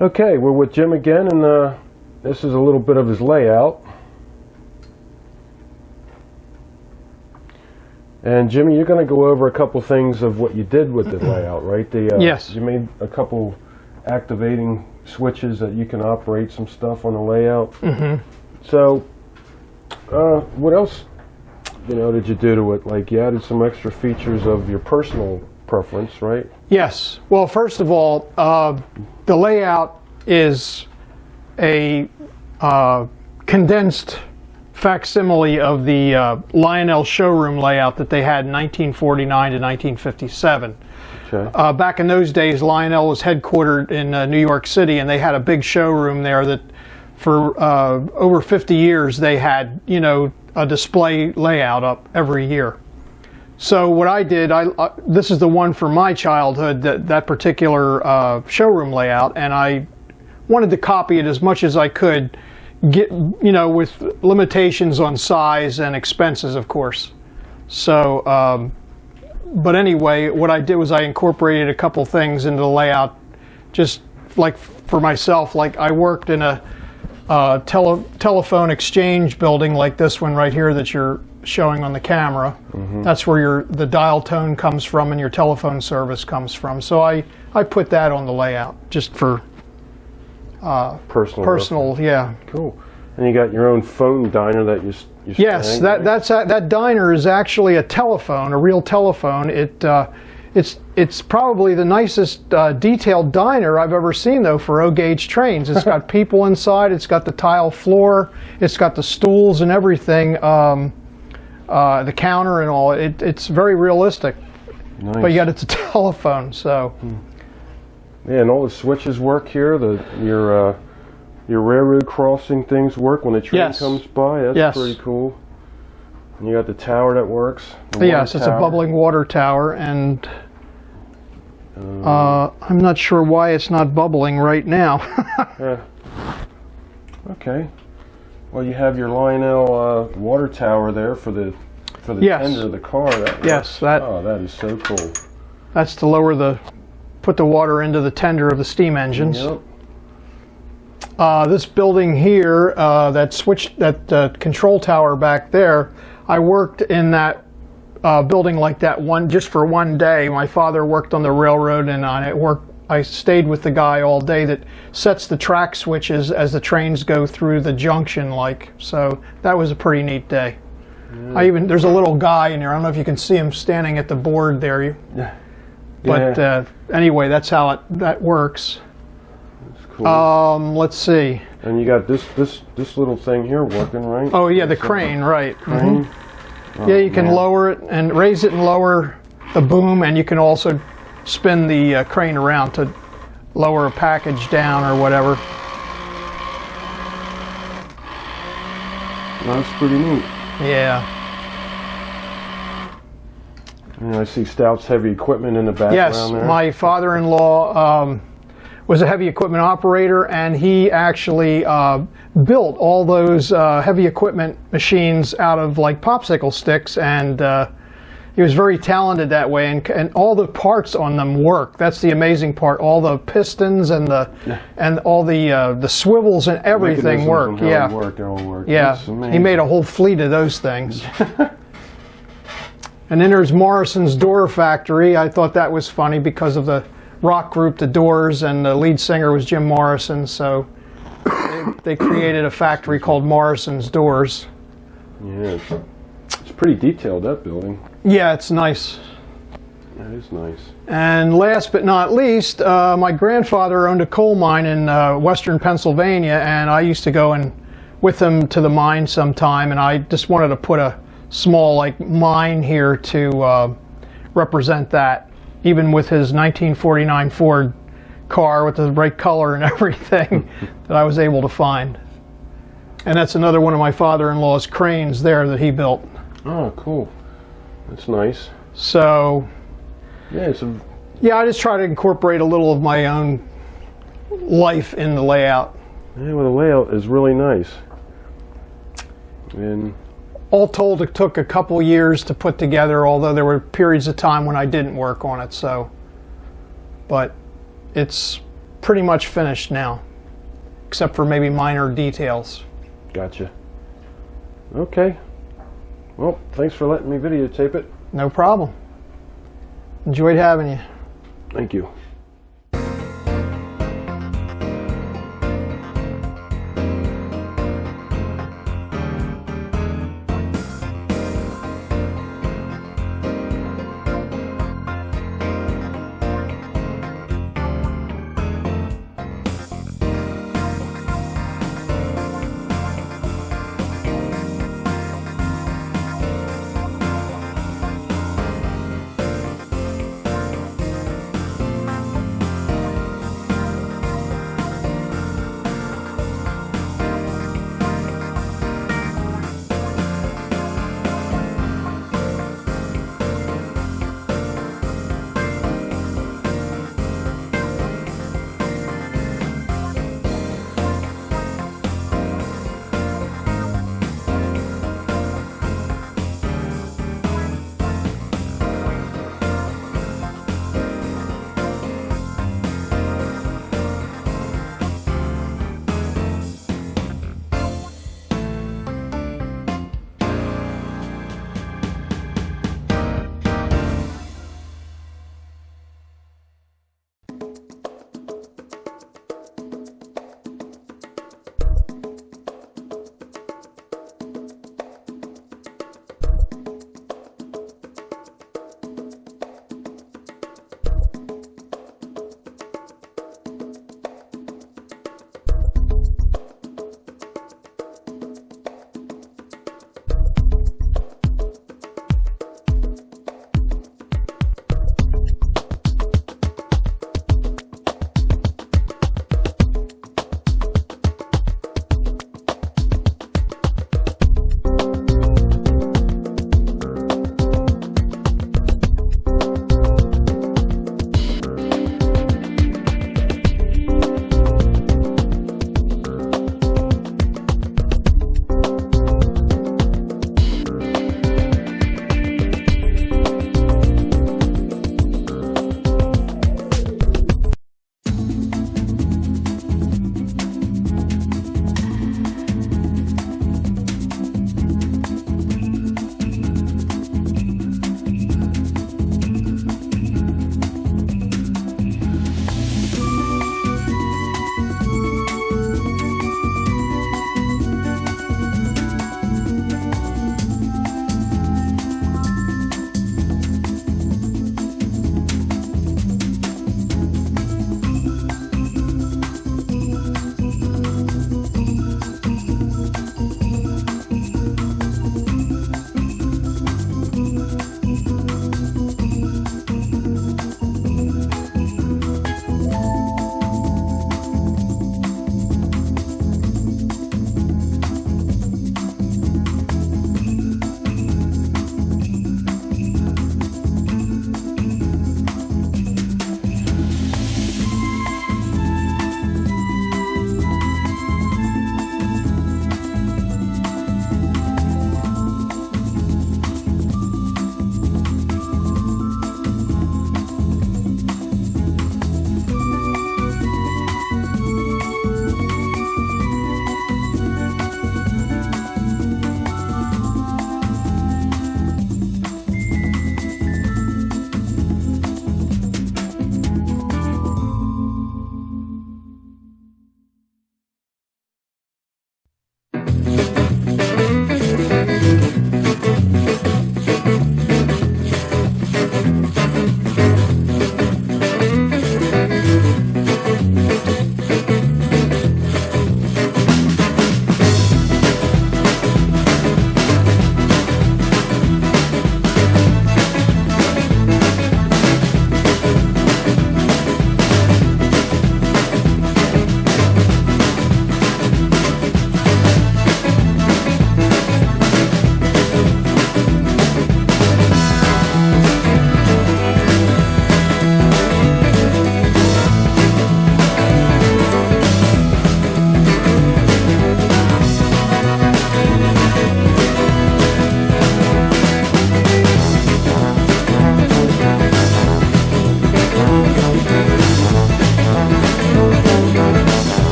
Okay, we're with Jim again, and this is a little bit of his layout. And Jimmy, you're going to go over a couple things of what you did with the layout, right? Yes. You made a couple activating switches that you can operate some stuff on the layout. Mm-hmm. So, what else, did you do to it? Like, you added some extra features of your personal preference, right? Yes. Well, first of all, the layout is a condensed facsimile of the Lionel showroom layout that they had in 1949 to 1957. Okay. Back in those days, Lionel was headquartered in New York City, and they had a big showroom there that for over 50 years they had, a display layout up every year. So what I did, this is the one for my childhood, that particular showroom layout, and I wanted to copy it as much as I could, with limitations on size and expenses, of course. So, but anyway, what I did was I incorporated a couple things into the layout, just like for myself. Like I worked in a telephone exchange building like this one right here that you're showing on the camera. Mm-hmm. That's where the dial tone comes from and your telephone service comes from. So I put that on the layout just for personal, yeah. Cool. And you got your own phone diner that you yes, that diner is actually a telephone, a real telephone. It's probably the nicest detailed diner I've ever seen, though, for O-gauge trains. It's got people inside. It's got the tile floor. It's got the stools and everything, the counter and all. It's very realistic. Nice. But yet it's a telephone, so. Yeah, and all the switches work here. Your railroad crossing things work when the train comes by. That's pretty cool. And you got the tower that works. Yes, it's a bubbling water tower, and I'm not sure why it's not bubbling right now. Yeah. Okay. Well, you have your Lionel water tower there for the tender of the car. That is so cool. That's to put the water into the tender of the steam engines. Yep. This building here, that control tower back there, I worked in that building like that just for one day. My father worked on the railroad, and I stayed with the guy all day that sets the track switches as the trains go through the junction, so that was a pretty neat day. Yeah. There's a little guy in there. I don't know if you can see him standing at the board there. Yeah. But anyway, that's how that works. That's cool. Let's see. And you got this little thing here working, right? Oh yeah, the crane, right. Crane. Mm-hmm. Yeah, you can lower it and raise it and lower the boom, and you can also spin the crane around to lower a package down or whatever. That's pretty neat. Yeah. And I see Stout's heavy equipment in the background there. Yes, my father-in-law was a heavy equipment operator, and he actually built all those heavy equipment machines out of like popsicle sticks, and he was very talented that way, and all the parts on them work. That's the amazing part. All the pistons and all the swivels and everything work. Yeah. They all work. Yeah. He made a whole fleet of those things. And then there's Morrison's Door Factory. I thought that was funny because of the rock group The Doors, and the lead singer was Jim Morrison, so they created a factory called Morrison's Doors. Yeah, it's pretty detailed, that building. Yeah, it's nice. That is nice. And last but not least, my grandfather owned a coal mine in western Pennsylvania, and I used to go with him to the mine sometime, and I just wanted to put a small mine here to represent that, even with his 1949 Ford car with the right color and everything that I was able to find. And that's another one of my father-in-law's cranes there that he built. Oh, cool. That's nice. So, yeah, I just try to incorporate a little of my own life in the layout. Yeah, well, the layout is really nice. And all told, it took a couple years to put together, although there were periods of time when I didn't work on it. So, but it's pretty much finished now, except for maybe minor details. Gotcha. Okay. Well, thanks for letting me videotape it. No problem. Enjoyed having you. Thank you.